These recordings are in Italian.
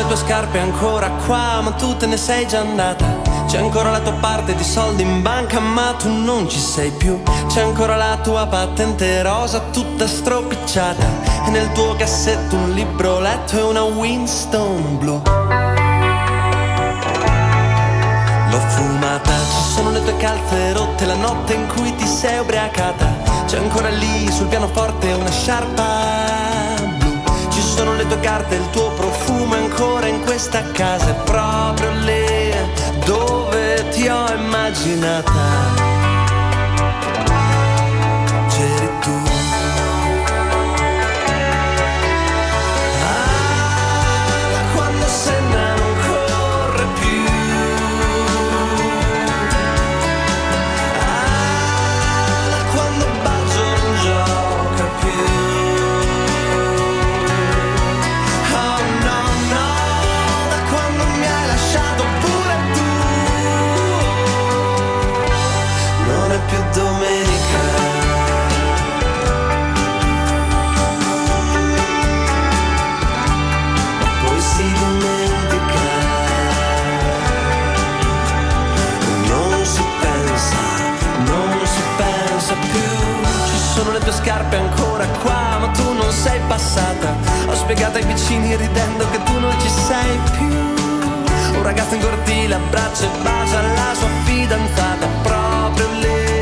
le tue scarpe ancora qua, ma tu te ne sei già andata. C'è ancora la tua parte di soldi in banca, ma tu non ci sei più. C'è ancora la tua patente rosa tutta stropicciata, e nel tuo cassetto un libro letto e una Winston blu. L'ho fumata, ci sono le tue calze rotte, la notte in cui ti sei ubriacata. C'è ancora lì sul pianoforte una sciarpa blu. Ci sono le tue carte, il tuo profumo è ancora in questa casa. È proprio lì dove ti ho immaginata. C'eri tu. Quando Senna non corre più. Quando Baggio non gioca più. Oh no, no, da quando mi hai lasciato pure tu. Non è più domenica. Ma poi si dimentica. Non si pensa, non si pensa più. Ci sono le tue scarpe ancora qua, ma tu non sei passata. Ho spiegato ai vicini ridendo che tu non ci sei più. Un ragazzo in cortile abbraccia e bacia la sua fidanzata, proprio lì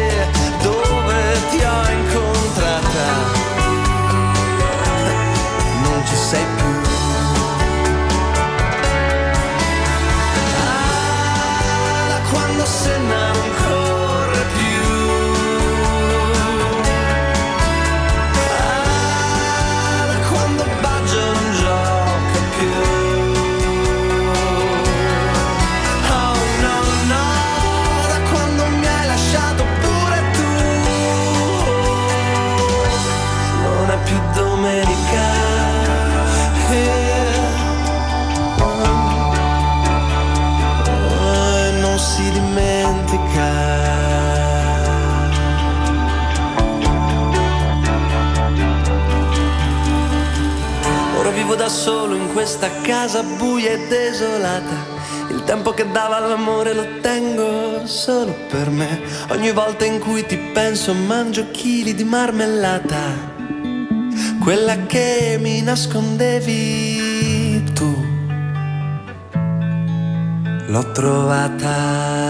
dove ti ho incontrata. Non ci sei più. Da quando Senna non corre più. Da quando Baggio non gioca più. Oh no, no, da quando mi hai lasciato pure tu. Non è più domenica. Non si dimentica. Ora vivo da solo in questa casa buia e desolata. Il tempo che dava all'amore lo tengo solo per me. Ogni volta in cui ti penso mangio chili di marmellata, quella che mi nascondevi tu. L'ho trovata.